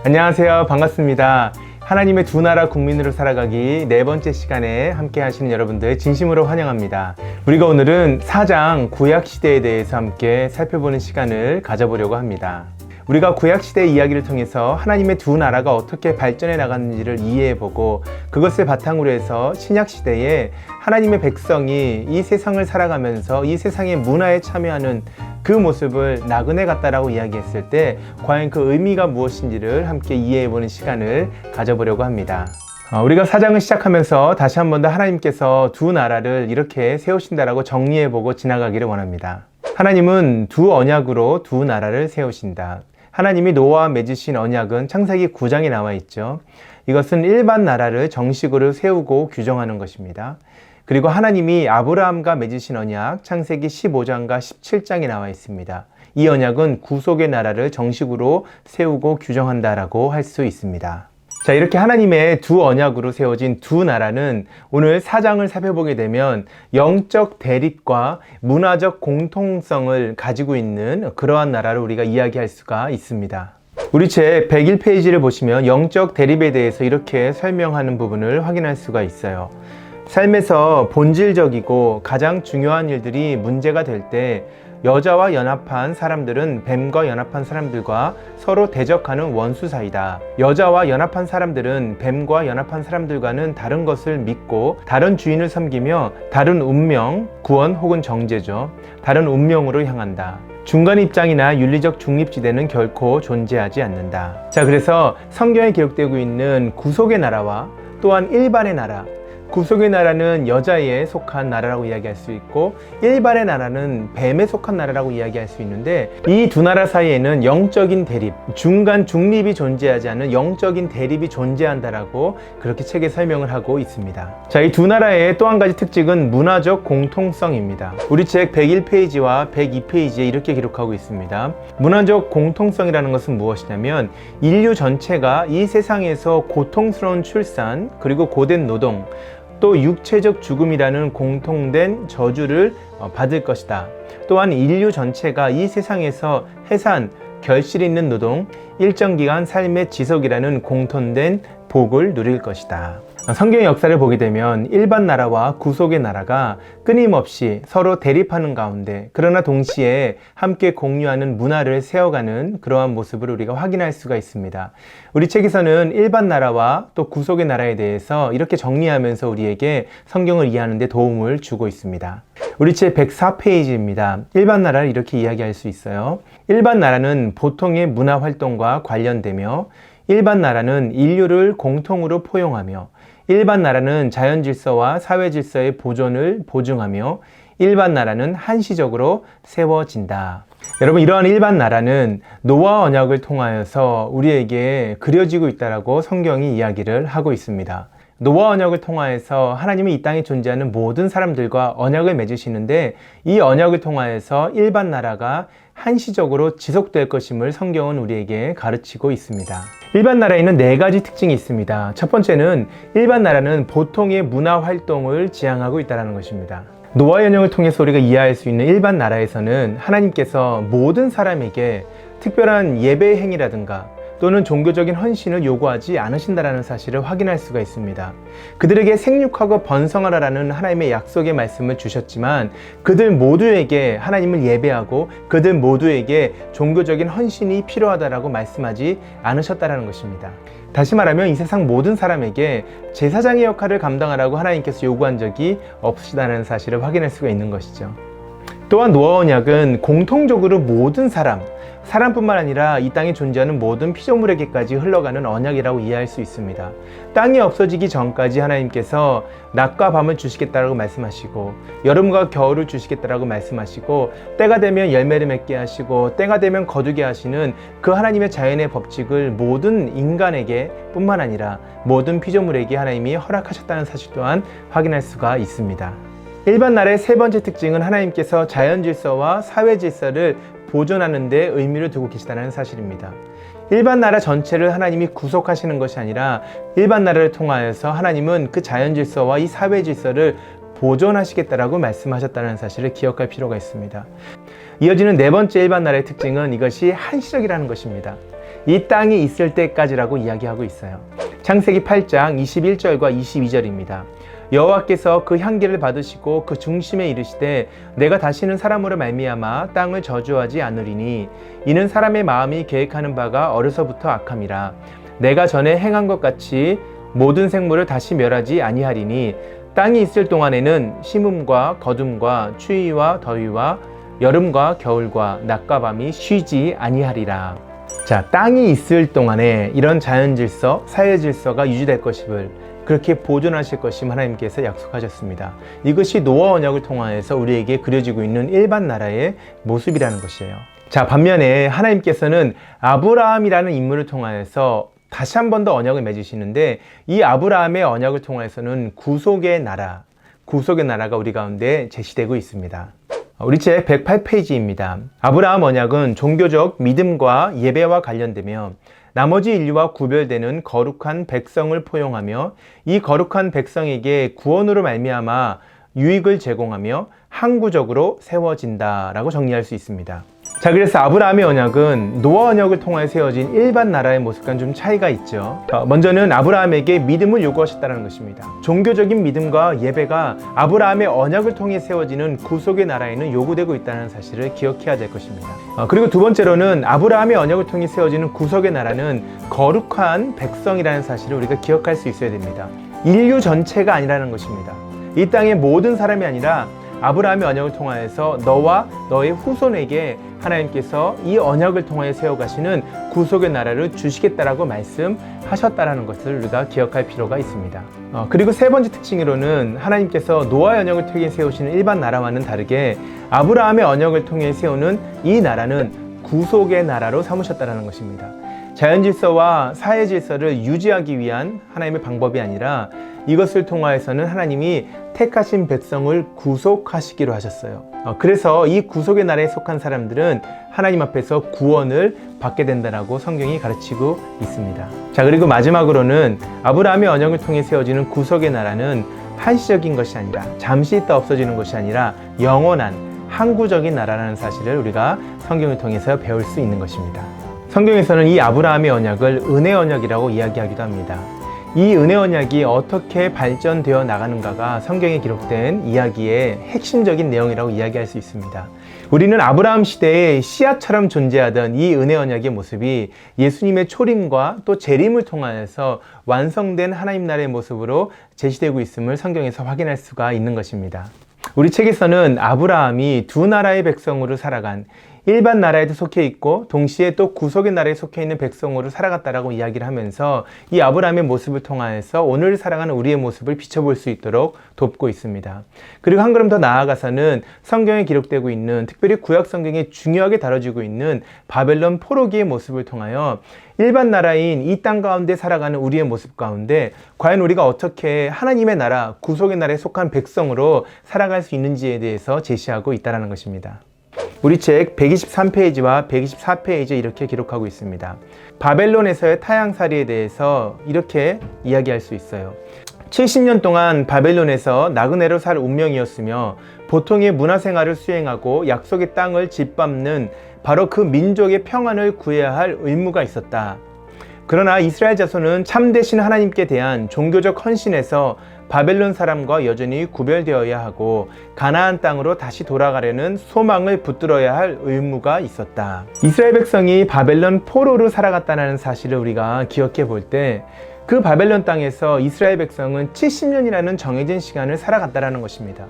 안녕하세요. 반갑습니다. 하나님의 두 나라 국민으로 살아가기 네 번째 시간에 함께 하시는 여러분들 진심으로 환영합니다. 우리가 오늘은 사장 구약시대에 대해서 함께 살펴보는 시간을 가져보려고 합니다. 우리가 구약시대 이야기를 통해서 하나님의 두 나라가 어떻게 발전해 나갔는지를 이해해보고 그것을 바탕으로 해서 신약시대에 하나님의 백성이 이 세상을 살아가면서 이 세상의 문화에 참여하는 그 모습을 나그네 같다라고 이야기했을 때 과연 그 의미가 무엇인지를 함께 이해해보는 시간을 가져보려고 합니다. 우리가 사장을 시작하면서 다시 한 번 더 하나님께서 두 나라를 이렇게 세우신다라고 정리해보고 지나가기를 원합니다. 하나님은 두 언약으로 두 나라를 세우신다. 하나님이 노아와 맺으신 언약은 창세기 9장에 나와 있죠. 이것은 일반 나라를 정식으로 세우고 규정하는 것입니다. 그리고 하나님이 아브라함과 맺으신 언약 창세기 15장과 17장에 나와 있습니다. 이 언약은 구속의 나라를 정식으로 세우고 규정한다라고 할 수 있습니다. 자, 이렇게 하나님의 두 언약으로 세워진 두 나라는 오늘 4장을 살펴보게 되면 영적 대립과 문화적 공통성을 가지고 있는 그러한 나라를 우리가 이야기할 수가 있습니다. 우리 책 101페이지를 보시면 영적 대립에 대해서 이렇게 설명하는 부분을 확인할 수가 있어요. 삶에서 본질적이고 가장 중요한 일들이 문제가 될 때 여자와 연합한 사람들은 뱀과 연합한 사람들과 서로 대적하는 원수 사이다. 여자와 연합한 사람들은 뱀과 연합한 사람들과는 다른 것을 믿고 다른 주인을 섬기며 다른 운명, 구원 혹은 정죄죠. 다른 운명으로 향한다. 중간 입장이나 윤리적 중립지대는 결코 존재하지 않는다. 자, 그래서 성경에 기록되고 있는 구속의 나라와 또한 일반의 나라, 구속의 나라는 여자에 속한 나라라고 이야기할 수 있고 일반의 나라는 뱀에 속한 나라라고 이야기할 수 있는데 이 두 나라 사이에는 영적인 대립, 중간 중립이 존재하지 않는 영적인 대립이 존재한다라고 그렇게 책에 설명을 하고 있습니다. 자, 이 두 나라의 또 한 가지 특징은 문화적 공통성입니다. 우리 책 101페이지와 102페이지에 이렇게 기록하고 있습니다. 문화적 공통성이라는 것은 무엇이냐면 인류 전체가 이 세상에서 고통스러운 출산 그리고 고된 노동 또 육체적 죽음이라는 공통된 저주를 받을 것이다. 또한 인류 전체가 이 세상에서 해산, 결실 있는 노동, 일정 기간 삶의 지속이라는 공통된 복을 누릴 것이다. 성경의 역사를 보게 되면 일반 나라와 구속의 나라가 끊임없이 서로 대립하는 가운데 그러나 동시에 함께 공유하는 문화를 세워가는 그러한 모습을 우리가 확인할 수가 있습니다. 우리 책에서는 일반 나라와 또 구속의 나라에 대해서 이렇게 정리하면서 우리에게 성경을 이해하는 데 도움을 주고 있습니다. 우리 책 104페이지입니다. 일반 나라를 이렇게 이야기할 수 있어요. 일반 나라는 보통의 문화 활동과 관련되며 일반 나라는 인류를 공통으로 포용하며 일반 나라는 자연 질서와 사회 질서의 보존을 보증하며 일반 나라는 한시적으로 세워진다. 여러분, 이러한 일반 나라는 노아 언약을 통하여서 우리에게 그려지고 있다라고 성경이 이야기를 하고 있습니다. 노아 언약을 통하여서 하나님이 이 땅에 존재하는 모든 사람들과 언약을 맺으시는데 이 언약을 통하여서 일반 나라가 한시적으로 지속될 것임을 성경은 우리에게 가르치고 있습니다. 일반 나라에는 네 가지 특징이 있습니다. 첫 번째는 일반 나라는 보통의 문화 활동을 지향하고 있다는 것입니다. 노아 언약을 통해서 우리가 이해할 수 있는 일반 나라에서는 하나님께서 모든 사람에게 특별한 예배 행위라든가 또는 종교적인 헌신을 요구하지 않으신다는 사실을 확인할 수가 있습니다. 그들에게 생육하고 번성하라라는 하나님의 약속의 말씀을 주셨지만 그들 모두에게 하나님을 예배하고 그들 모두에게 종교적인 헌신이 필요하다라고 말씀하지 않으셨다는 것입니다. 다시 말하면 이 세상 모든 사람에게 제사장의 역할을 감당하라고 하나님께서 요구한 적이 없으시다는 사실을 확인할 수가 있는 것이죠. 또한 노아 언약은 공통적으로 모든 사람뿐만 아니라 이 땅에 존재하는 모든 피조물에게까지 흘러가는 언약이라고 이해할 수 있습니다. 땅이 없어지기 전까지 하나님께서 낮과 밤을 주시겠다라고 말씀하시고 여름과 겨울을 주시겠다라고 말씀하시고 때가 되면 열매를 맺게 하시고 때가 되면 거두게 하시는 그 하나님의 자연의 법칙을 모든 인간에게 뿐만 아니라 모든 피조물에게 하나님이 허락하셨다는 사실 또한 확인할 수가 있습니다. 일반 나라의 세 번째 특징은 하나님께서 자연 질서와 사회 질서를 보존하는 데 의미를 두고 계시다는 사실입니다. 일반 나라 전체를 하나님이 구속하시는 것이 아니라 일반 나라를 통하여서 하나님은 그 자연 질서와 이 사회 질서를 보존하시겠다라고 말씀하셨다는 사실을 기억할 필요가 있습니다. 이어지는 네 번째 일반 나라의 특징은 이것이 한시적이라는 것입니다. 이 땅이 있을 때까지라고 이야기하고 있어요. 창세기 8장 21절과 22절입니다. 여호와께서 그 향기를 받으시고 그 중심에 이르시되 내가 다시는 사람으로 말미암아 땅을 저주하지 않으리니 이는 사람의 마음이 계획하는 바가 어려서부터 악함이라. 내가 전에 행한 것 같이 모든 생물을 다시 멸하지 아니하리니 땅이 있을 동안에는 심음과 거둠과 추위와 더위와 여름과 겨울과 낮과 밤이 쉬지 아니하리라. 자, 땅이 있을 동안에 이런 자연 질서, 사회 질서가 유지될 것임을 그렇게 보존하실 것임 하나님께서 약속하셨습니다. 이것이 노아 언약을 통하여서 우리에게 그려지고 있는 일반 나라의 모습이라는 것이에요. 자, 반면에 하나님께서는 아브라함이라는 인물을 통하여서 다시 한 번 더 언약을 맺으시는데 이 아브라함의 언약을 통해서는 구속의 나라가 우리 가운데 제시되고 있습니다. 우리 책 108페이지입니다. 아브라함 언약은 종교적 믿음과 예배와 관련되며 나머지 인류와 구별되는 거룩한 백성을 포용하며 이 거룩한 백성에게 구원으로 말미암아 유익을 제공하며 항구적으로 세워진다라고 정리할 수 있습니다. 자, 그래서 아브라함의 언약은 노아 언약을 통하여 세워진 일반 나라의 모습과는 좀 차이가 있죠. 먼저는 아브라함에게 믿음을 요구하셨다는 것입니다. 종교적인 믿음과 예배가 아브라함의 언약을 통해 세워지는 구속의 나라에는 요구되고 있다는 사실을 기억해야 될 것입니다. 그리고 두 번째로는 아브라함의 언약을 통해 세워지는 구속의 나라는 거룩한 백성이라는 사실을 우리가 기억할 수 있어야 됩니다. 인류 전체가 아니라는 것입니다. 이 땅의 모든 사람이 아니라 아브라함의 언약을 통하여서 너와 너의 후손에게 하나님께서 이 언약을 통하여 세워가시는 구속의 나라를 주시겠다라고 말씀하셨다라는 것을 우리가 기억할 필요가 있습니다. 그리고 세 번째 특징으로는 하나님께서 노아의 언약을 통해 세우시는 일반 나라와는 다르게 아브라함의 언약을 통해 세우는 이 나라는 구속의 나라로 삼으셨다는 것입니다. 자연 질서와 사회 질서를 유지하기 위한 하나님의 방법이 아니라 이것을 통하여서는 하나님이 택하신 백성을 구속하시기로 하셨어요. 그래서 이 구속의 나라에 속한 사람들은 하나님 앞에서 구원을 받게 된다라고 성경이 가르치고 있습니다. 자, 그리고 마지막으로는 아브라함의 언약을 통해 세워지는 구속의 나라는 한시적인 것이 아니라 잠시 있다 없어지는 것이 아니라 영원한 항구적인 나라라는 사실을 우리가 성경을 통해서 배울 수 있는 것입니다. 성경에서는 이 아브라함의 언약을 은혜 언약이라고 이야기하기도 합니다. 이 은혜 언약이 어떻게 발전되어 나가는가가 성경에 기록된 이야기의 핵심적인 내용이라고 이야기할 수 있습니다. 우리는 아브라함 시대에 씨앗처럼 존재하던 이 은혜 언약의 모습이 예수님의 초림과 또 재림을 통하여서 완성된 하나님 나라의 모습으로 제시되고 있음을 성경에서 확인할 수가 있는 것입니다. 우리 책에서는 아브라함이 두 나라의 백성으로 살아간 일반 나라에도 속해 있고 동시에 또 구속의 나라에 속해 있는 백성으로 살아갔다라고 이야기를 하면서 이 아브라함의 모습을 통하여서 오늘 살아가는 우리의 모습을 비춰볼 수 있도록 돕고 있습니다. 그리고 한 걸음 더 나아가서는 성경에 기록되고 있는, 특별히 구약 성경에 중요하게 다뤄지고 있는 바벨론 포로기의 모습을 통하여 일반 나라인 이 땅 가운데 살아가는 우리의 모습 가운데 과연 우리가 어떻게 하나님의 나라, 구속의 나라에 속한 백성으로 살아갈 수 있는지에 대해서 제시하고 있다는 것입니다. 우리 책 123페이지와 124페이지에 이렇게 기록하고 있습니다. 바벨론에서의 타향살이에 대해서 이렇게 이야기할 수 있어요. 70년 동안 바벨론에서 나그네로 살 운명이었으며 보통의 문화생활을 수행하고 약속의 땅을 짓밟는 바로 그 민족의 평안을 구해야 할 의무가 있었다. 그러나 이스라엘 자손은 참되신 하나님께 대한 종교적 헌신에서 바벨론 사람과 여전히 구별되어야 하고 가나안 땅으로 다시 돌아가려는 소망을 붙들어야 할 의무가 있었다. 이스라엘 백성이 바벨론 포로로 살아갔다는 사실을 우리가 기억해 볼 때 그 바벨론 땅에서 이스라엘 백성은 70년이라는 정해진 시간을 살아갔다는 것입니다.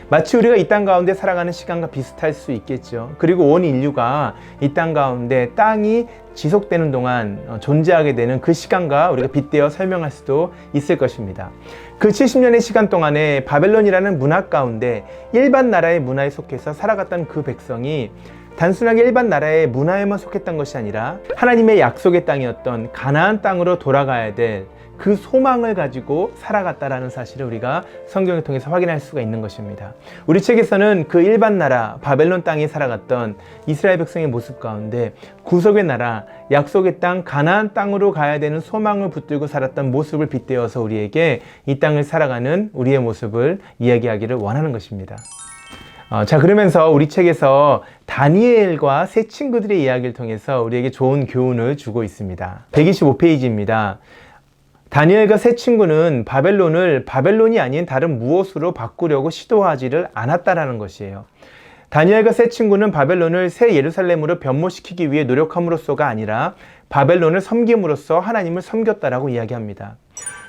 마치 우리가 이 땅 가운데 살아가는 시간과 비슷할 수 있겠죠. 그리고 온 인류가 이 땅 가운데 땅이 지속되는 동안 존재하게 되는 그 시간과 우리가 빗대어 설명할 수도 있을 것입니다. 그 70년의 시간 동안에 바벨론이라는 문화 가운데 일반 나라의 문화에 속해서 살아갔던 그 백성이 단순하게 일반 나라의 문화에만 속했던 것이 아니라 하나님의 약속의 땅이었던 가나안 땅으로 돌아가야 될 그 소망을 가지고 살아갔다라는 사실을 우리가 성경을 통해서 확인할 수가 있는 것입니다. 우리 책에서는 그 일반 나라 바벨론 땅에 살아갔던 이스라엘 백성의 모습 가운데 구속의 나라 약속의 땅 가나안 땅으로 가야 되는 소망을 붙들고 살았던 모습을 빗대어서 우리에게 이 땅을 살아가는 우리의 모습을 이야기하기를 원하는 것입니다. 자, 그러면서 우리 책에서 다니엘과 세 친구들의 이야기를 통해서 우리에게 좋은 교훈을 주고 있습니다. 125페이지입니다. 다니엘과 세 친구는 바벨론을 바벨론이 아닌 다른 무엇으로 바꾸려고 시도하지를 않았다라는 것이에요. 다니엘과 세 친구는 바벨론을 새 예루살렘으로 변모시키기 위해 노력함으로써가 아니라 바벨론을 섬김으로써 하나님을 섬겼다라고 이야기합니다.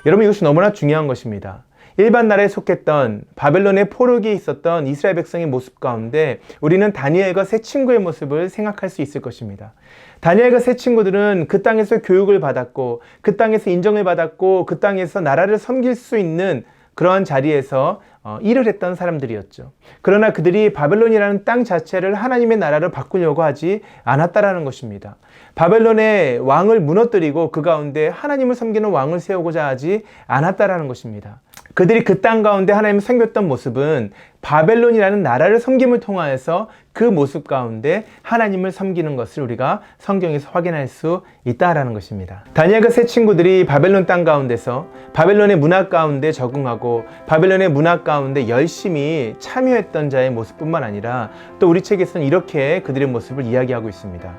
여러분, 이것이 너무나 중요한 것입니다. 일반 나라에 속했던 바벨론의 포로기에 있었던 이스라엘 백성의 모습 가운데 우리는 다니엘과 세 친구의 모습을 생각할 수 있을 것입니다. 다니엘과 세 친구들은 그 땅에서 교육을 받았고 그 땅에서 인정을 받았고 그 땅에서 나라를 섬길 수 있는 그러한 자리에서 일을 했던 사람들이었죠. 그러나 그들이 바벨론이라는 땅 자체를 하나님의 나라로 바꾸려고 하지 않았다라는 것입니다. 바벨론의 왕을 무너뜨리고 그 가운데 하나님을 섬기는 왕을 세우고자 하지 않았다라는 것입니다. 그들이 그 땅 가운데 하나님을 섬겼던 모습은 바벨론이라는 나라를 섬김을 통하여서 그 모습 가운데 하나님을 섬기는 것을 우리가 성경에서 확인할 수 있다라는 것입니다. 다니엘과 세 친구들이 바벨론 땅 가운데서 바벨론의 문화 가운데 적응하고 바벨론의 문화 가운데 열심히 참여했던 자의 모습뿐만 아니라 또 우리 책에서는 이렇게 그들의 모습을 이야기하고 있습니다.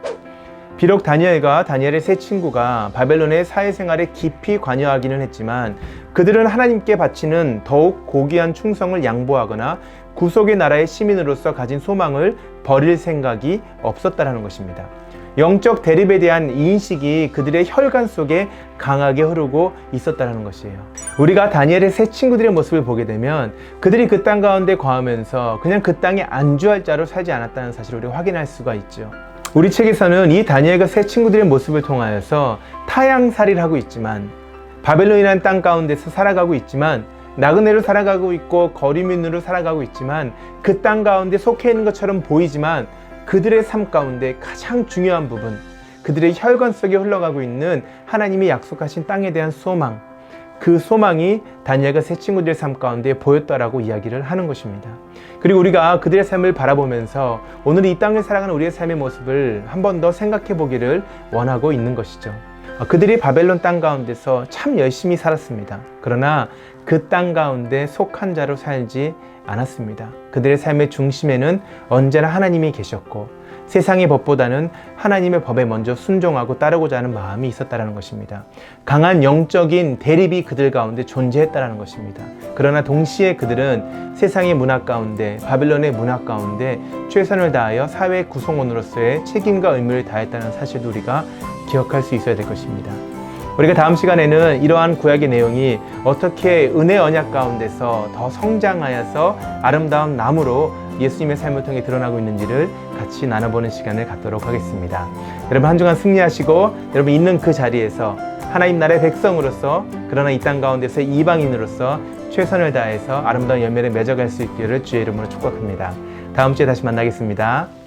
비록 다니엘과 다니엘의 세 친구가 바벨론의 사회생활에 깊이 관여하기는 했지만 그들은 하나님께 바치는 더욱 고귀한 충성을 양보하거나 구속의 나라의 시민으로서 가진 소망을 버릴 생각이 없었다라는 것입니다. 영적 대립에 대한 인식이 그들의 혈관 속에 강하게 흐르고 있었다는 것이에요. 우리가 다니엘의 세 친구들의 모습을 보게 되면 그들이 그 땅 가운데 거하면서 그냥 그 땅에 안주할 자로 살지 않았다는 사실을 우리가 확인할 수가 있죠. 우리 책에서는 이 다니엘과 세 친구들의 모습을 통하여서 타향살이를 하고 있지만 바벨론이라는 땅 가운데서 살아가고 있지만 나그네로 살아가고 있고 거리민으로 살아가고 있지만 그 땅 가운데 속해 있는 것처럼 보이지만 그들의 삶 가운데 가장 중요한 부분, 그들의 혈관 속에 흘러가고 있는 하나님이 약속하신 땅에 대한 소망, 그 소망이 다니엘과 세 친구들의 삶 가운데 보였다라고 이야기를 하는 것입니다. 그리고 우리가 그들의 삶을 바라보면서 오늘 이 땅을 살아가는 우리의 삶의 모습을 한 번 더 생각해 보기를 원하고 있는 것이죠. 그들이 바벨론 땅 가운데서 참 열심히 살았습니다. 그러나 그 땅 가운데 속한 자로 살지 않았습니다. 그들의 삶의 중심에는 언제나 하나님이 계셨고 세상의 법보다는 하나님의 법에 먼저 순종하고 따르고자 하는 마음이 있었다는 것입니다. 강한 영적인 대립이 그들 가운데 존재했다는 것입니다. 그러나 동시에 그들은 세상의 문화 가운데, 바벨론의 문화 가운데 최선을 다하여 사회 구성원으로서의 책임과 의무를 다했다는 사실도 우리가 기억할 수 있어야 될 것입니다. 우리가 다음 시간에는 이러한 구약의 내용이 어떻게 은혜 언약 가운데서 더 성장하여서 아름다운 나무로 예수님의 삶을 통해 드러나고 있는지를 같이 나눠보는 시간을 갖도록 하겠습니다. 여러분 한 주간 승리하시고 여러분 있는 그 자리에서 하나님 나라의 백성으로서 그러나 이 땅 가운데서 이방인으로서 최선을 다해서 아름다운 열매를 맺어갈 수 있기를 주의 이름으로 축복합니다. 다음 주에 다시 만나겠습니다.